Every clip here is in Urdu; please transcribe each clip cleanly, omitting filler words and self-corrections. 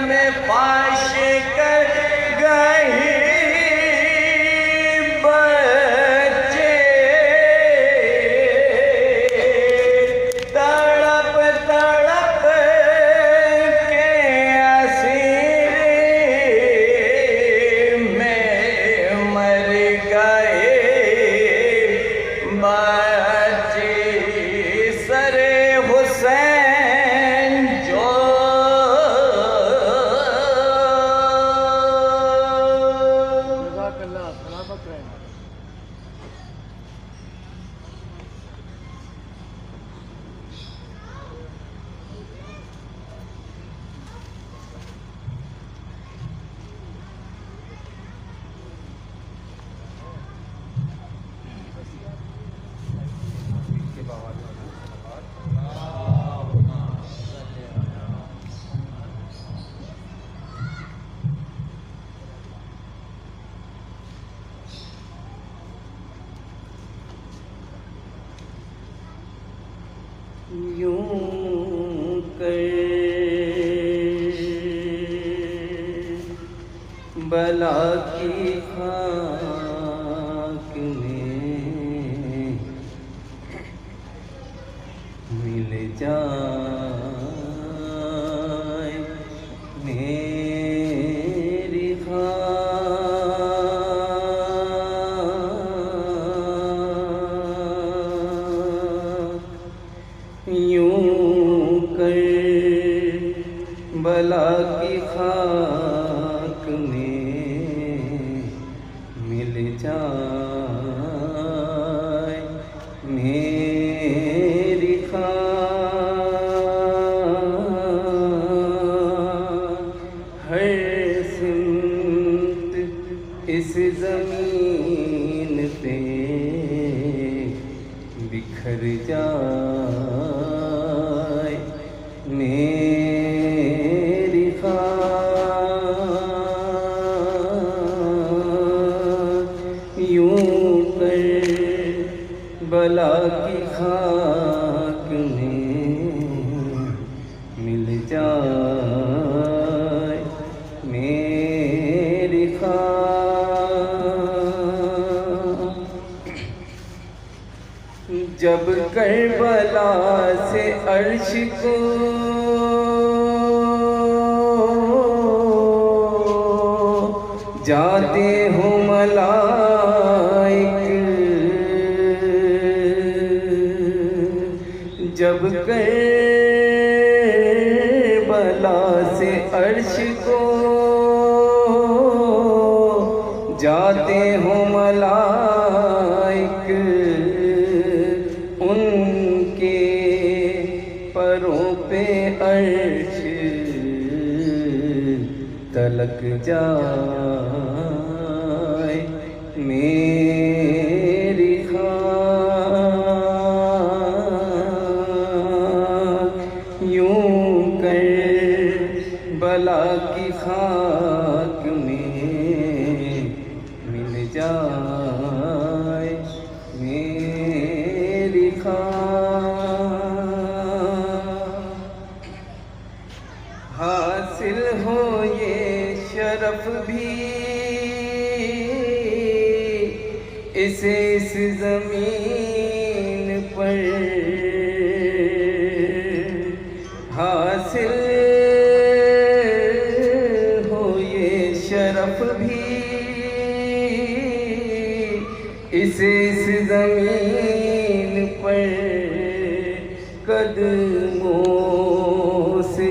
میں پاش کر گئی بچے تڑپ تڑپ کے اسیر میں مر گئے بچے سر حسین جو جزاک اللہ سلامت رہے. یوں کر بلا کی خاک میں مل جائے میری یوں کر بلا کی خاک میں مل جائے میری ہر سمت اس زمین پہ بکھر جائے میری یوں کر بلا کی خاک میں مل جائے میری جب کربلا سے عرش کو جاتے ہوں ملائک جب کربلا سے عرش کو جاتے ہوں ملائک ان کے پروں پہ عرش تلک جائے میری خاک یوں کر بلا کی خاک میں مل جائے میری حاصل ہو یہ شرف بھی اس زمین پر حاصل ہو یہ شرف بھی اس زمین پر قدموں سے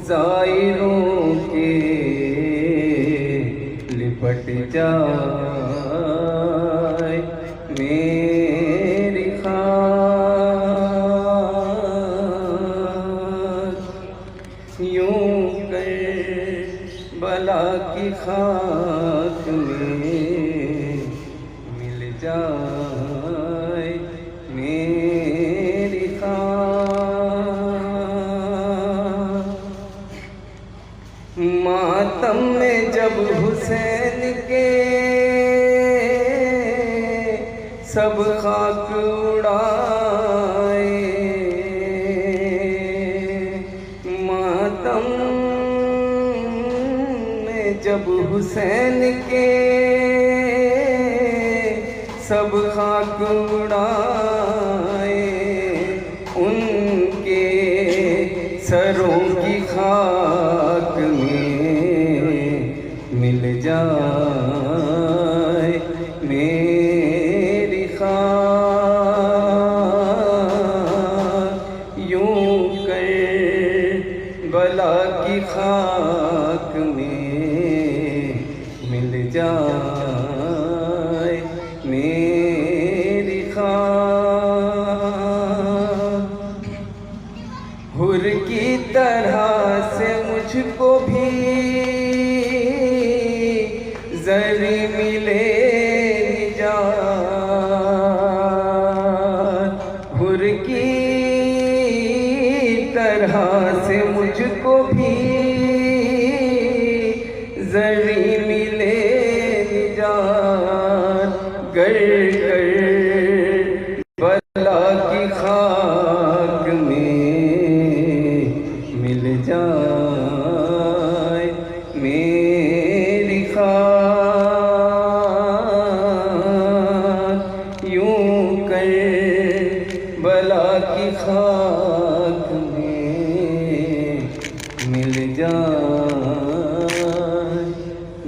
زائروں کے لپٹ جائے میری خاک یوں کر بلا کی خاک میں مل جائے میری ماتم میں جب حسین کے سب خاک اڑائے ماتم جب حسین کے سب خاک اڑائے، ان کے سروں کی خاک میں مل جائے میری خاک، یوں کربلا کی خاک میں مل جائے میری خاک، حر کی طرح سے مجھ کو بھی ذری ملے نجات، حر کی طرح سے مجھ کو بھی ذری ملے نجات، گر بلا کی خاک میں مل جائے میری خاک، یوں کربلا کی خاک میں مل جائے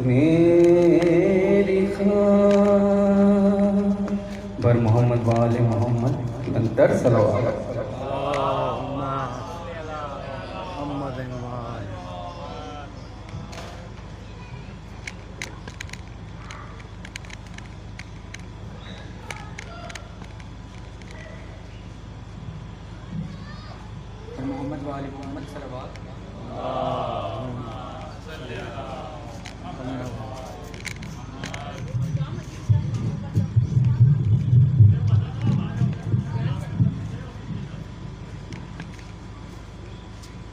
میری خاک، بر محمد و آل محمد اندر صلوات۔ محمد انوار محمد و آل محمد صلوات۔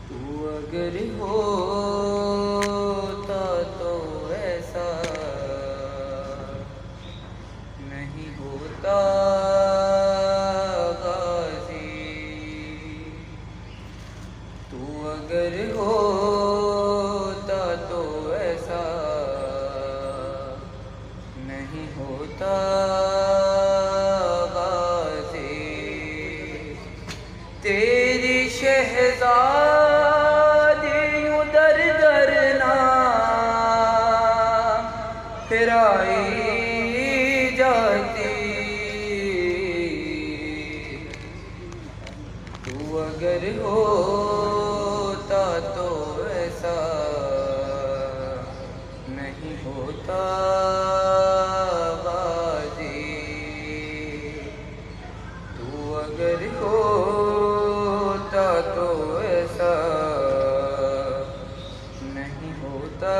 تو اگر ہوتا تو ایسا نہیں ہوتا غازی، تو اگر ہوتا تو ایسا نہیں ہوتا غازی، تیری شہزادی یوں در در نہ پھرائی جاتی، تو اگر ہوتا تو ایسا نہیں ہوتا غازی، تو اگر ہوتا تو ایسا نہیں ہوتا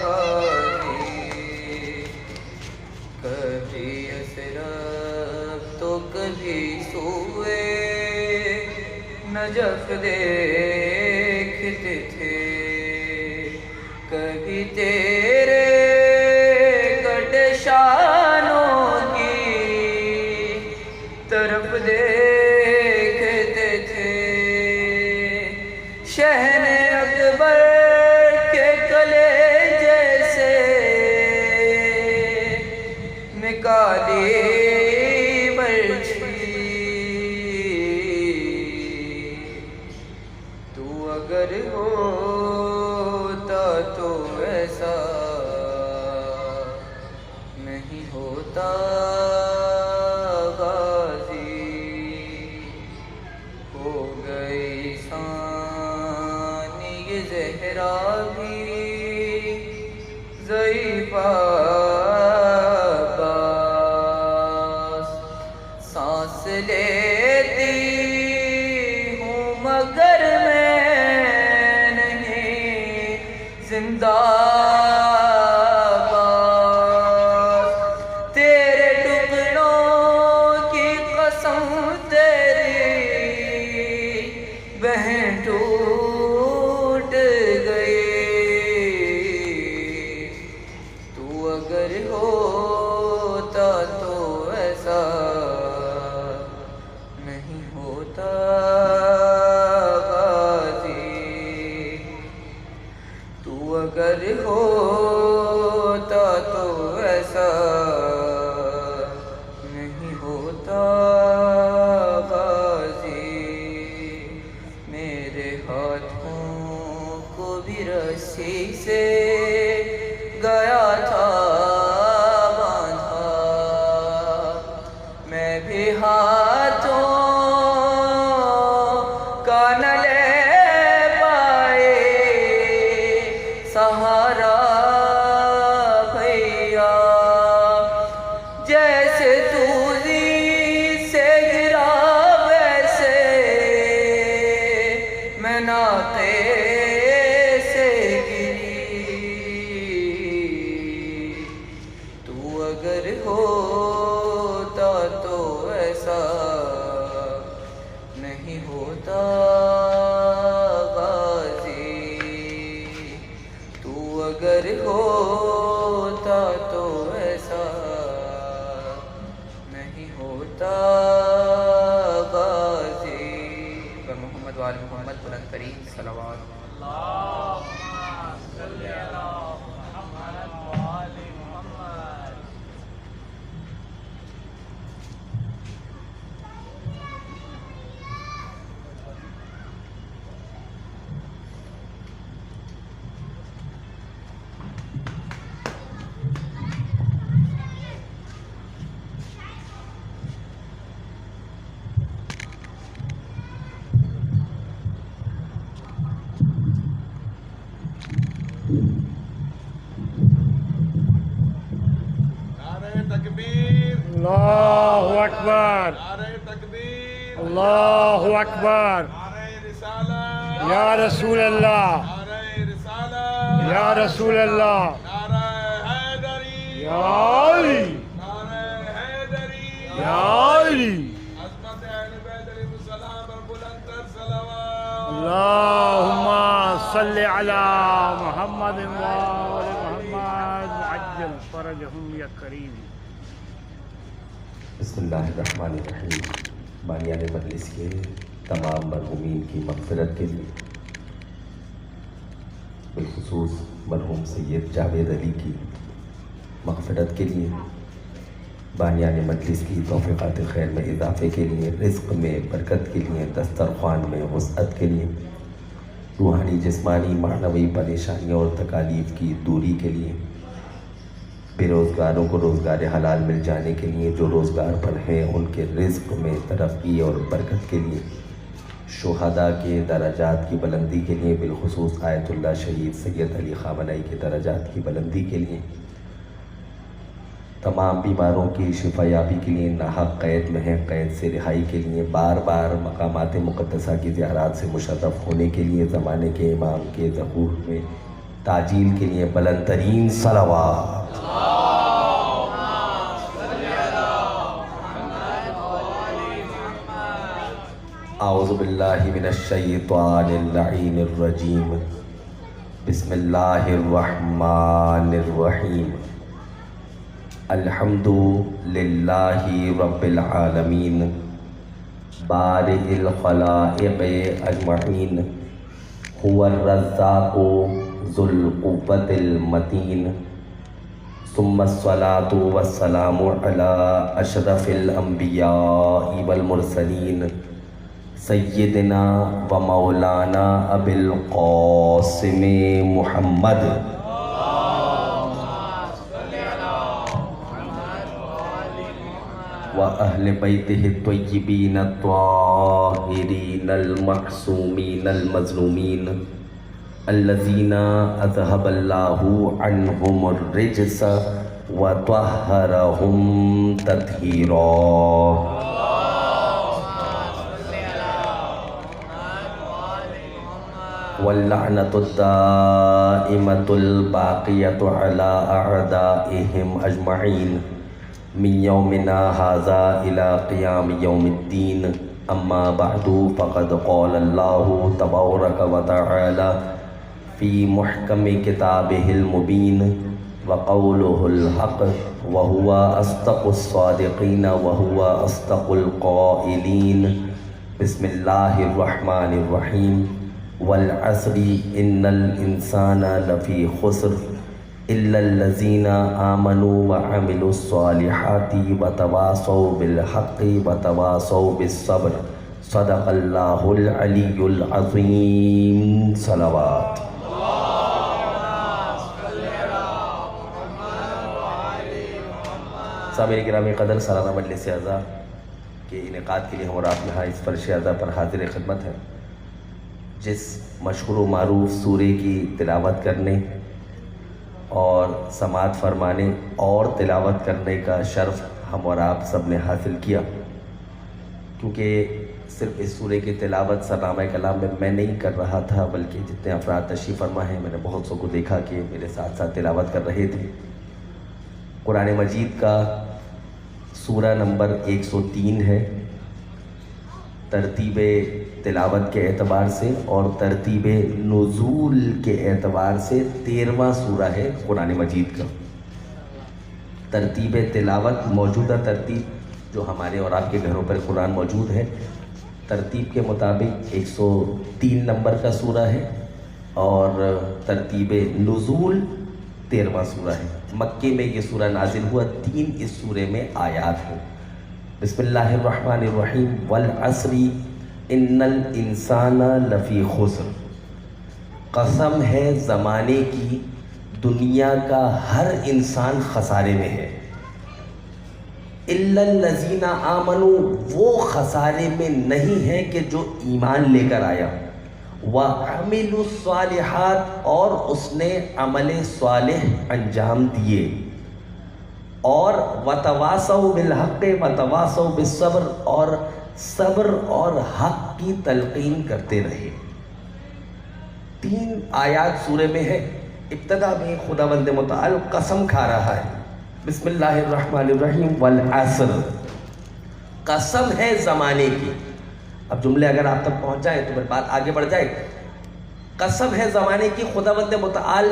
غازی، کبھی اشرف تو کبھی سوئے نجف دیکھتے تھے، کبھی تیرے گڈشانوں کی طرف دیکھتے تھے، شہن اکبر کے کلیجے سے نکالی برچھی، تو اگر ہوتا تو ایسا نہیں ہوتا غازی، ہو گئی ثانی زہرا بھی ضعیفہ عباس، سانس لیتی ہوں مگر میں نہیں زندہ باز، تیرے ٹکڑوں کی قسم تیری بہن ٹوٹ گئی، رسی سے گیا تھا باندھا، میں بھی ہاتھوں کا نہ لے پائے سہارا بھیا، جیسے دوری سے گرا ویسے میں ناطے سے گری، تو اگر ہوتا تو ایسا نہیں ہوتا غازی، تو اگر ہوتا تو ایسا نہیں ہوتا غازی۔ محمد وآل محمد بلند ترین صلوات۔ نعرہ تکبیر، اللہ اکبر، نعرہ تکبیر، اللہ اکبر، نعرہ رسالت، یا رسول اللہ، نعرہ رسالت، یا رسول اللہ، نعرہ حیدری، یا علی، نعرہ حیدری، یا علی، عظمت اہل بیت علیہ السلام پر بلند تر صلوات۔ اللہم صلی علی محمد وآل محمد وعجل فرجہم یا کریم۔ بسم اللہ الرحمن الرحیم۔ بانیان مجلس کے تمام مرحومین کی مغفرت کے لیے، بالخصوص مرحوم سید جاوید علی کی مغفرت کے لیے، بانیان مجلس کی توفیقات خیر میں اضافے کے لیے، رزق میں برکت کے لیے، دسترخوان میں وسعت کے لیے، روحانی جسمانی معنوی پریشانیوں اور تکالیف کی دوری کے لیے، بے روزگاروں کو روزگار حلال مل جانے کے لیے، جو روزگار پر ہیں ان کے رزق میں ترقی اور برکت کے لیے، شہداء کے درجات کی بلندی کے لیے، بالخصوص آیت اللہ شہید سید علی خامنئی کے درجات کی بلندی کے لیے، تمام بیماروں کی شفا یابی کے لیے، ناحق قید میں ہیں قید سے رہائی کے لیے، بار بار مقامات مقدسہ کی زیارات سے مشرف ہونے کے لیے، زمانے کے امام کے ظہور میں تاجیل کے لیے بلند ترین صلوات۔ اعوذ باللہ من الشیطان اللعین الرجیم، بسم اللہ الرحمن الرحیم، الحمد للہ رب العالمین، بارئ الخلائق اجمعین، هو الرزاق ذو القوة المتین، ثم الصلاة والسلام على اشرف الانبیاء والمرسلین، سیدنا و مولانا ابی القاسم محمد وأهل بيته الطيبين الطاهرين المعصومين المظلومين الذين أذهب الله عنهم الرجس وطهرهم تطهيرا۔ واللعنة الدائمة الباقية على أعدائهم أجمعين من يومنا هذا إلى قيام يوم الدين، أما بعد فقد قال الله تبارك وتعالى في محكم كتابه المبين وقوله الحق وهو أصدق الصادقين وهو أصدق القائلين، بسم الله الرحمن الرحيم، والعصر إن الإنسان لفي خسر إلا الذين آمنوا وعملوا الصالحات وتواصوا بالحق وتواصوا بالصبر، صدق الله العلي العظيم۔ صلوات۔ سامعین گرامی قدر، سالانہ مجلس اعزا کے انعقاد کے لیے ہم اور آپ یہاں اس فرش اعزا پر حاضر خدمت ہیں، جس مشہور و معروف سورے کی تلاوت کرنے اور سماعت فرمانے اور تلاوت کرنے کا شرف ہم اور آپ سب نے حاصل کیا، کیونکہ صرف اس سورے کی تلاوت سرنامہ کلام میں نہیں کر رہا تھا، بلکہ جتنے افراد تشریف فرما ہیں، میں نے بہت سو کو دیکھا کہ میرے ساتھ ساتھ تلاوت کر رہے تھے۔ قرآن مجید کا سورہ نمبر 103 ہے ترتیب تلاوت کے اعتبار سے، اور ترتیب نزول کے اعتبار سے 13واں سورہ ہے قرآن مجید کا۔ ترتیب تلاوت، موجودہ ترتیب جو ہمارے اور آپ کے گھروں پر قرآن موجود ہے، ترتیب کے مطابق 103 نمبر کا سورہ ہے، اور ترتیب نزول 13واں سورہ ہے۔ مکے میں یہ سورہ نازل ہوا، 3 اس سورے میں آیات ہیں۔ بسم اللہ الرحمن الرحیم، والعصر ان الانسان لفی خسر، قسم ہے زمانے کی، دنیا کا ہر انسان خسارے میں ہے۔ الا الذین آمنوا، وہ خسارے میں نہیں ہے کہ جو ایمان لے کر آیا، وعملوا الصالحات، اور اس نے عمل صالح انجام دیے، اور وتواصوا بالحق وتواصوا بالصبر، اور صبر اور حق کی تلقین کرتے رہے۔ 3 آیات سورے میں ہے۔ ابتدا میں خداوند متعال قسم کھا رہا ہے، بسم اللہ الرحمن الرحیم، والعصر، قسم ہے زمانے کی۔ اب جملے اگر آپ تک پہنچ جائیں تو پھر بات آگے بڑھ جائے۔ قسم ہے زمانے کی، خداوند متعال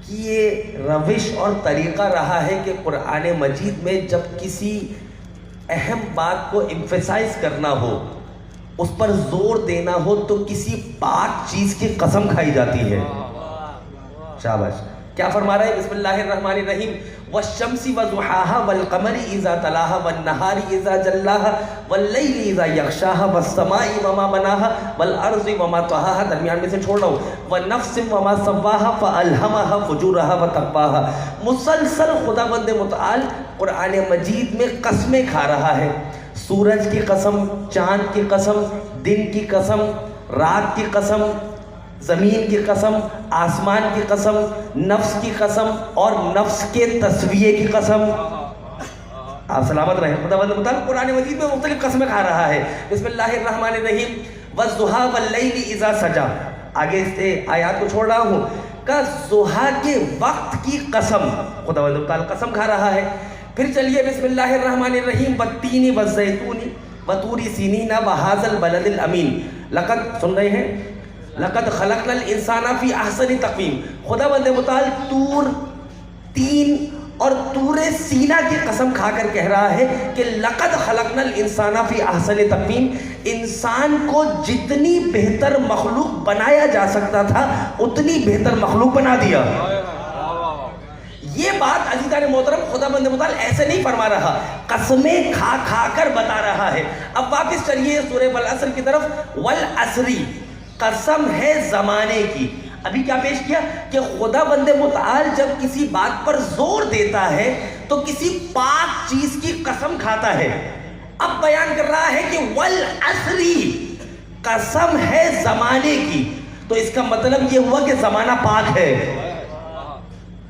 کی یہ روش اور طریقہ رہا ہے کہ قرآن مجید میں جب کسی اہم بات کو ایمفیسائز کرنا ہو، اس پر زور دینا ہو، تو کسی پاک چیز کی قسم کھائی جاتی ہے۔ شاباش۔ کیا فرما رہا ہے؟ بسم اللہ الرحمن الرحیم، والشمس وضحاها والقمر اذا تلاها والنهار اذا جلاها واللیل اذا یغشاها والسماء وما بناها والارض وما طحاها، درمیان میں سے چھوڑ رہا ہوں، والنفس وما سواها فالهمها فجورها وتقواها۔ مسلسل خداوند متعال قرآن مجید میں قسمیں کھا رہا ہے، سورج کی قسم، چاند کی قسم، دن کی قسم، رات کی قسم، زمین کی قسم، آسمان کی قسم، نفس کی قسم، اور نفس کے تسویے کی قسم۔ آپ سلامت رہیں۔ خداوند متعال قرآن مجید میں مختلف قسمیں کھا رہا ہے۔ بسم اللہ الرحمن الرحیم، والضحیٰ واللیل اذا سجا، آگے سے آیات کو چھوڑ رہا ہوں، کا ضحیٰ کے وقت کی قسم، خداوند متعال قسم کھا رہا ہے۔ پھر چلیے بسم اللہ الرحمن الرحیم، والتین والزیتون وطور سینین وہذا البلد الامین، لقد، سن رہے ہیں، لقد خلقنا الانسان فی احسن تقویم۔ خداوند متعال طور، تین اور طور سینہ کی قسم کھا کر کہہ رہا ہے کہ لقد خلقنا الانسان فی احسن تقویم، انسان کو جتنی بہتر مخلوق بنایا جا سکتا تھا اتنی بہتر مخلوق بنا دیا۔ یہ بات عزیزان محترم خداوند متعال ایسے نہیں فرما رہا، قسمیں کھا کھا کر بتا رہا ہے۔ اب واپس چلیے سورہ والعصر کی طرف، والعصر، قسم ہے زمانے کی۔ ابھی کیا پیش کیا کہ خداوند متعال جب کسی بات پر زور دیتا ہے تو کسی پاک چیز کی قسم کھاتا ہے۔ اب بیان کر رہا ہے کہ والعصر، قسم ہے زمانے کی، تو اس کا مطلب یہ ہوا کہ زمانہ پاک ہے۔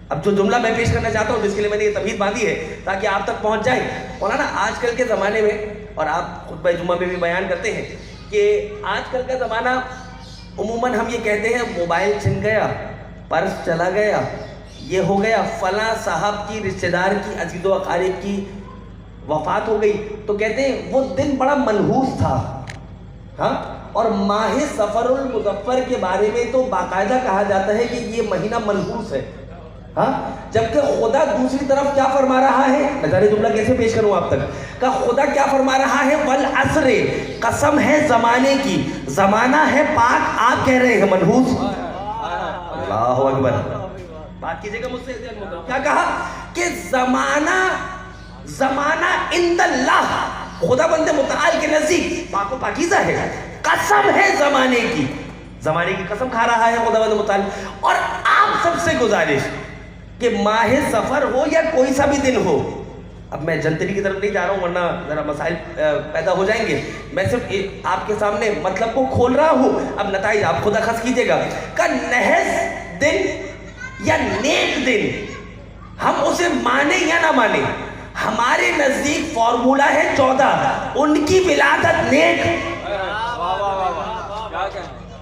اب جو جملہ میں پیش کرنا چاہتا ہوں، جس کے لیے میں نے یہ تمہید باندھی ہے تاکہ آپ تک پہنچ جائے، مولانا آج کل کے زمانے میں، اور آپ خطبہ جمعہ میں بھی بیان کرتے ہیں کہ آج کل کا زمانہ عموماً ہم یہ کہتے ہیں موبائل چھن گیا، پرس چلا گیا، یہ ہو گیا، فلاں صاحب کی، رشتہ دار کی، عزیز و اقارب کی وفات ہو گئی، تو کہتے ہیں وہ دن بڑا منحوس تھا۔ ہاں، اور ماہ سفر المظفر کے بارے میں تو باقاعدہ کہا جاتا ہے کہ یہ مہینہ منحوس ہے۔ ہاں، جبکہ خدا دوسری طرف کیا فرما رہا ہے، نظر جملہ کیسے پیش کروں آپ تک، کہ خدا کیا فرما رہا ہے، والعصر، قسم ہے زمانے کی، زمانہ ہے پاک، آپ کہہ رہے ہیں منحوس۔ اللہ اکبر، بات کیجئے گا مجھ سے، کیا کہا کہ زمانہ عند اللہ، خداوند متعال کے نزدیک پاک و پاکیزہ ہے، قسم ہے زمانے کی، زمانے کی قسم کھا رہا ہے خداوند متعال۔ اور آپ سب سے گزارش کہ ماہ سفر ہو یا کوئی سا بھی دن ہو، اب میں جنتری کی طرف نہیں جا رہا ہوں ورنہ ذرا مسائل پیدا ہو جائیں گے. میں صرف آپ کے سامنے مطلب کو کھول رہا ہوں. اب نتائج آپ خود اخذ کیجیے گا. کا نحس دن یا نیک دن ہم اسے مانے یا نہ مانے, ہمارے نزدیک فارمولا ہے 14. ان کی ولادت نیک.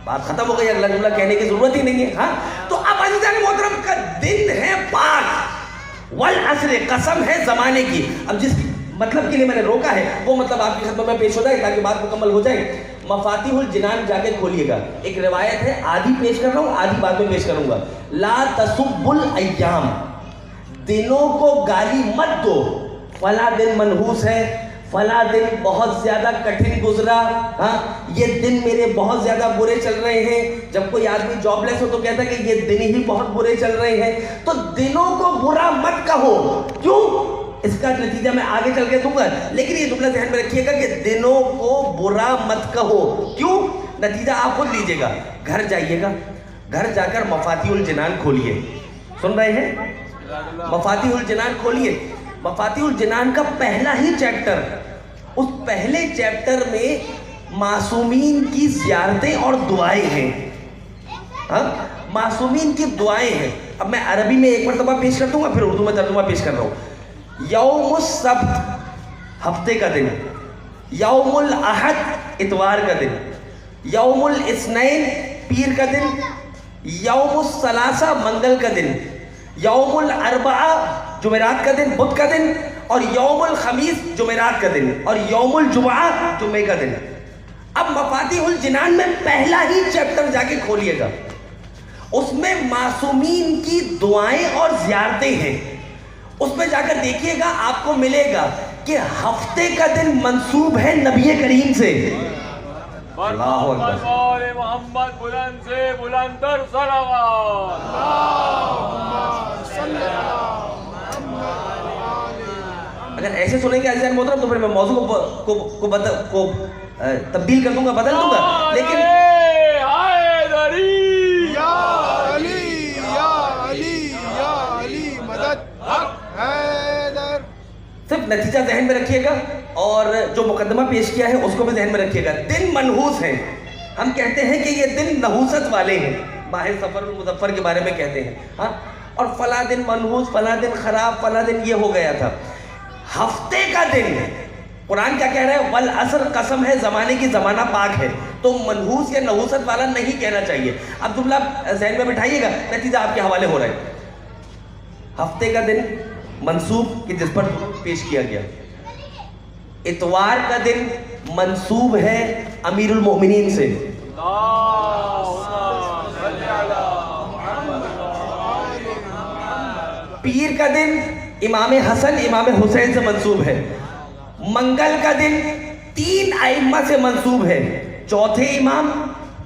بات ختم ہو گئی, اگلا جملہ کہنے کی ضرورت ہی نہیں ہے. ہاں تو اب عزیزان محترم کا دن ہے پاک, والعصر قسم ہے زمانے کی. اب جس مطلب کے لیے میں نے روکا ہے وہ مطلب آپ کی خدمت میں پیش ہو جائے تاکہ بات مکمل ہو جائے. مفاتیح الجنان جا کے کھولیے گا. ایک روایت ہے, آدھی پیش کر رہا ہوں آدھی بعد میں پیش کروں گا. لا تسب الایام, دنوں کو گالی مت دو. فلاں دن منحوس ہے, فلاں دن بہت زیادہ کٹھن گزرا, ہاں یہ دن میرے بہت زیادہ برے چل رہے ہیں. جب کوئی آدمی جاب لیس ہو تو کہتا ہے کہ یہ دن ہی بہت برے چل رہے ہیں. تو دنوں کو برا مت کہو. کیوں؟ اس کا نتیجہ میں آگے چل کے دوں گا, لیکن یہ جملہ ذہن میں رکھیے گا کہ دنوں کو برا مت کہو. کیوں؟ نتیجہ آپ خود لیجیے گا. گھر جائیے گا, گھر جا کر مفاتیح الجنان کھولیے. سن رہے ہیں؟ مفاتیح الجنان کھولیے. مفاتیح الجنان کا پہلا ہی چیپٹر, اس پہلے چیپٹر میں معصومین کی زیارتیں اور دعائیں ہیں. ہاں معصومین کی دعائیں ہیں. اب میں عربی میں ایک مرتبہ پیش کر دوں گا, پھر اردو میں ترجمہ پیش کر رہا ہوں. یوم السبت ہفتے کا دن, یوم الاحد اتوار کا دن, یوم الاثنین پیر کا دن, یوم الثلاثہ منگل کا دن, یوم الاربعہ جمعرات کا دن بدھ کا دن, اور یوم الخمیس جمعرات کا دن, اور یوم الجمعہ جمعے کا دن. اب مفاتیح الجنان میں پہلا ہی چیپٹر جا کے کھولیے گا, اس میں معصومین کی دعائیں اور زیارتیں ہیں. اس میں جا کر دیکھیے گا, آپ کو ملے گا کہ ہفتے کا دن منسوب ہے نبی کریم سے. اللہ اکبر. محمد بلند سے بلندر صلوات. اگر ایسے سنیں گے عزیزان محترم تو پھر میں موضوع کو تبدیل کر دوں گا, بدل دوں گا. لیکن صرف نتیجہ ذہن میں رکھیے گا, اور جو مقدمہ پیش کیا ہے اس کو بھی ذہن میں رکھیے گا. دن منحوس ہیں, ہم کہتے ہیں کہ یہ دن نحوست والے ہیں, ماہ سفر المظفر کے بارے میں کہتے ہیں. ہاں اور فلاں دن منحوس, فلاں دن خراب, فلاں دن یہ ہو گیا تھا. ہفتے کا دن قرآن کیا کہہ رہا ہے؟ والعصر قسم ہے زمانے کی, زمانہ پاک ہے. تو منحوس یا نحوست والا نہیں کہنا چاہیے. اب جملہ ذہن میں بٹھائیے گا, نتیجہ آپ کے حوالے ہو رہا ہے. ہفتے کا دن منسوب کہ جس پر پیش کیا گیا. اتوار کا دن منسوب ہے امیر المؤمنین سے. پیر کا دن امام حسن امام حسین سے منسوب ہے. منگل کا دن 3 ائمہ سے منسوب ہے, چوتھے امام,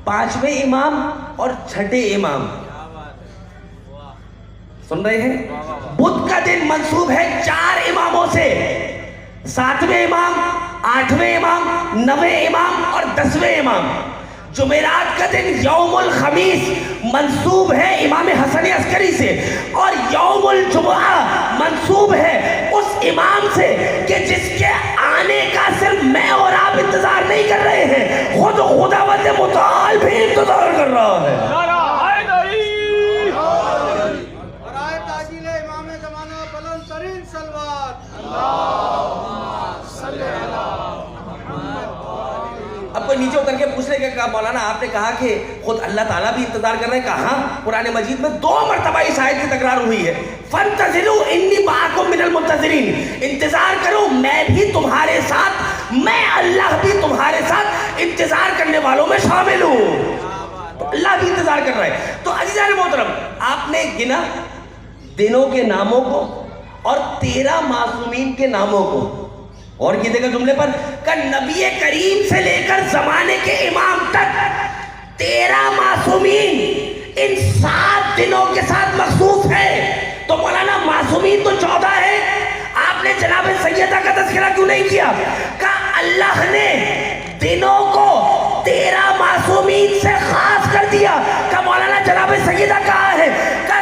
5ویں امام اور 6ٹھے امام. سن رہے ہیں؟ بدھ کا دن منسوب ہے 4 اماموں سے, 7ویں امام, 8ویں امام, 9ویں امام اور 10ویں امام. جمعرات کا دن یوم الخمیس منسوب ہے امام حسن عسکری سے, اور یوم الجمعہ منسوب ہے اس امام سے کہ جس کے آنے کا صرف میں اور آپ انتظار نہیں کر رہے ہیں, خود خداوند متعال بھی انتظار کر رہا ہے. اب کوئی نیچے اتر کے پوچھ لے کہ مولانا آپ نے کہا کہ خود اللہ تعالیٰ بھی انتظار کر رہے ہیں. کہاں؟ قرآن مجید میں 2 مرتبہ اس آیت کی تکرار ہوئی ہے. فانتظروا انی معکم من المنتظرین, انتظار کرو میں بھی تمہارے ساتھ, میں اللہ بھی تمہارے ساتھ انتظار کرنے والوں میں شامل ہوں. تو اللہ بھی انتظار کر رہا ہے. تو عزیزان محترم, آپ نے گنا دنوں کے ناموں کو اور 13 معصومین کے ناموں کو, اور کیجئے گا جملے پر, کہ نبی کریم سے لے کر زمانے کے امام تک 13 معصومین ان 7 دنوں کے ساتھ مخصوص ہے. تو مولانا معصومین تو 14 ہے, آپ نے جناب سیدہ کا تذکرہ کیوں نہیں کیا؟ کہ اللہ نے دنوں کو 13 معصومین سے خاص کر دیا. کہ مولانا جناب سیدہ کہا ہے کہ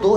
2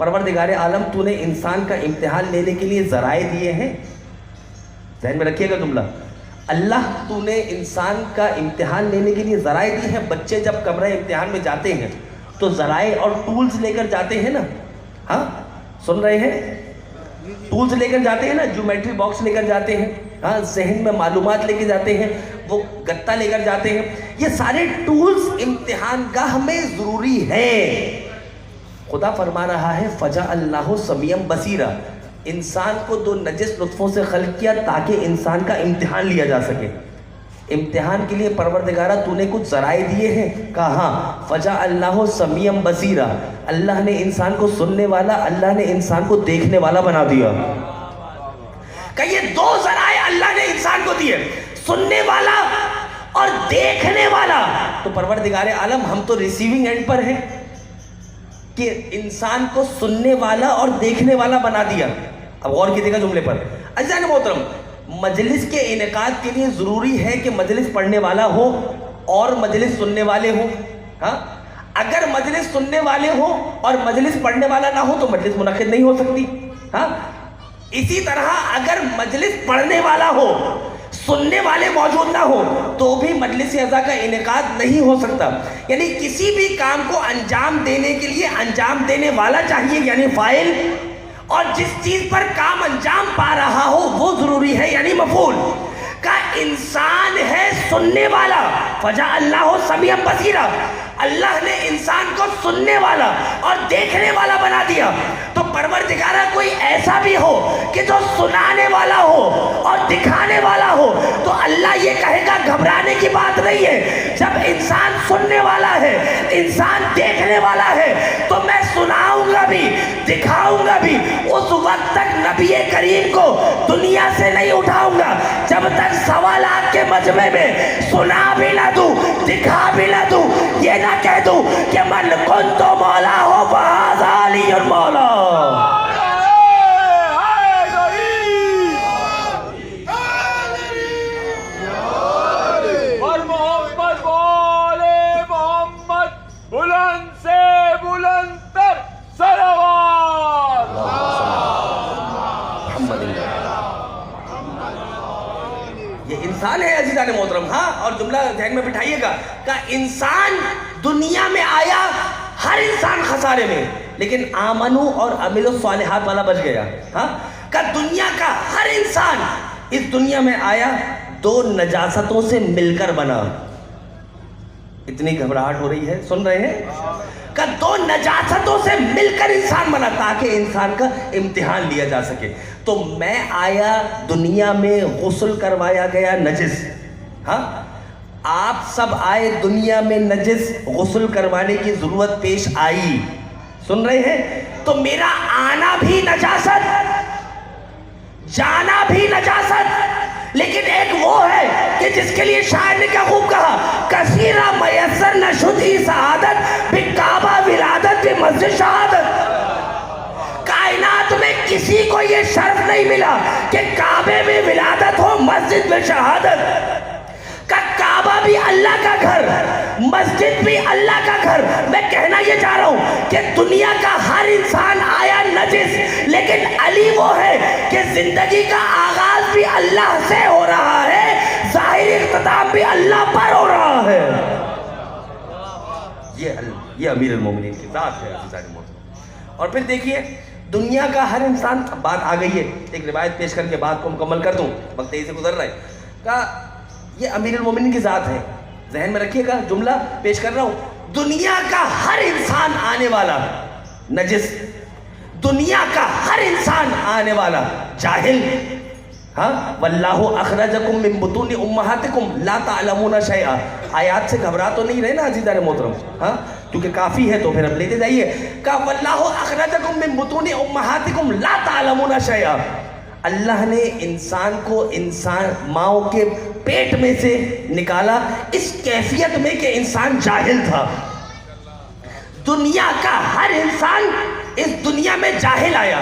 پروردگار عالم تو نے انسان کا امتحان لینے کے لیے ذرائع دیے ہیں. ذہن میں رکھیے گا جملہ, اللہ تو نے انسان کا امتحان لینے کے لیے ذرائع دی ہیں. بچے جب کمرہ امتحان میں جاتے ہیں تو ذرائع اور ٹولز لے کر جاتے ہیں نا. ہاں سن رہے ہیں؟ ٹولز لے کر جاتے ہیں نا, جیومیٹری باکس لے کر جاتے ہیں, ہاں ذہن میں معلومات لے کے جاتے ہیں, وہ گتا لے کر جاتے ہیں. یہ سارے ٹولز امتحان گاہ میں ضروری ہیں. خدا فرما رہا ہے فجا اللہ سمیم بصیرا, انسان کو دو نجس لطفوں سے خلق کیا تاکہ انسان کا امتحان لیا جا سکے. امتحان کے لیے پروردگارہ تو نے کچھ ذرائع دیے ہیں. کہاں فجا اللہ سمیم بصیرا, اللہ نے انسان کو سننے والا, اللہ نے انسان کو دیکھنے والا بنا دیا. کہ یہ دو ذرائع اللہ نے انسان کو دیے, سننے والا اور دیکھنے والا. تو پروردگار عالم ہم تو ریسیونگ اینڈ پر ہیں کہ انسان کو سننے والا اور دیکھنے والا بنا دیا. اب غور کیجیے گا جملے پر. عزیزان محترم, مجلس کے انعقاد کے لیے ضروری ہے کہ مجلس پڑھنے والا ہو اور مجلس سننے والے ہوں. ہاں اگر مجلس سننے والے ہوں اور مجلس پڑھنے والا نہ ہو تو مجلس منعقد نہیں ہو سکتی. ہاں اسی طرح اگر مجلس پڑھنے والا ہو, سننے والے موجود نہ ہو تو بھی مجلس اعضاء کا انعقاد نہیں ہو سکتا. یعنی کسی بھی کام کو انجام دینے کے لیے انجام دینے والا چاہیے, یعنی فاعل, اور جس چیز پر کام انجام پا رہا ہو وہ ضروری ہے, یعنی مفعول. کا انسان ہے سننے والا, فجا اللہ سمیع بصیرا, اللہ نے انسان کو سننے والا اور دیکھنے والا بنا دیا. تو پروردگارہ کوئی ایسا بھی ہو کہ جو سنانے والا ہو اور دکھانے والا ہو تو اللہ یہ کہے گا گھبرانے کی بات نہیں ہے. جب انسان سننے والا ہے, انسان دیکھنے والا ہے, تو میں سناؤں گا بھی دکھاؤں گا بھی. اس وقت تک نبی کریم کو دنیا سے نہیں اٹھاؤں گا جب تک سوالات کے مجمع میں سنا بھی نہ دوں, دکھا بھی نہ دوں, یہ نہ کہہ دوں کہ من کنت مولا ہو فہذا علی مولا. اور محمد والے محمد بلند سے بلند تر صلوات. یہ انسان ہے عزیزان محترم. ہاں اور جملہ ذہن میں بٹھائیے گا کہ انسان دنیا میں آیا, ہر انسان خسارے میں, لیکن آمنو اور عمل الصالحات والا بچ گیا. ہاں کہ دنیا کا ہر انسان اس دنیا میں آیا دو نجاستوں سے مل کر بنا. اتنی گھبراہٹ ہو رہی ہے, سن رہے ہیں؟ کہ دو نجاستوں سے مل کر انسان بنا تاکہ انسان کا امتحان لیا جا سکے. تو میں آیا دنیا میں, غسل کروایا گیا نجس. ہاں آپ سب آئے دنیا میں نجس, غسل کروانے کی ضرورت پیش آئی. سن رہے ہیں؟ تو میرا آنا بھی نجاست, جانا بھی نجاست, لیکن ایک وہ ہے کہ جس کے لیے شاعر نے کیا خوب کہا, کثیرہ میسر نشد ہی سعادت بکعبہ ولادت بمسجد شہادت. کائنات میں کسی کو یہ شرف نہیں ملا کہ کعبے میں ولادت ہو, مسجد میں شہادت. کعبہ بھی اللہ کا گھر, مسجد بھی اللہ کا گھر. میں کہنا یہ چاہ رہا ہوں کہ دنیا کا ہر انسان آیا نجس, لیکن علی وہ ہے کہ زندگی کا آغاز بھی اللہ سے ہو رہا ہے, ظاہری اختتام بھی اللہ پر ہو رہا ہے. یہ امیر المومنین کی ذات ہے عزیزان محترم. اور پھر دیکھیے دنیا کا ہر انسان, بات آ گئی ہے, ایک روایت پیش کر کے بات کو مکمل کر دوں, وقت تیزی سے گزر رہا ہے. کہ یہ امیر المومنین کی ذات ہے. ذہن میں رکھیے گا, جملہ پیش کر رہا ہوں. دنیا کا ہر انسان آنے والا نجس, دنیا کا ہر انسان آنے والا جاہل. ہاں واللہ اخرجکم من بطون امہاتکم لا تعلمون شیئا. آیات سے گھبرا تو نہیں رہے نا عزیزان محترم؟ ہاں کیونکہ کافی ہے تو پھر اب لیتے جائیے. کہ واللہ اخرجکم من بطون امہاتکم لا تعلمون شیئا. اللہ نے انسان کو انسان ماؤں کے پیٹ میں سے نکالا اس کیفیت میں کہ انسان جاہل تھا. دنیا کا ہر انسان اس دنیا میں جاہل آیا.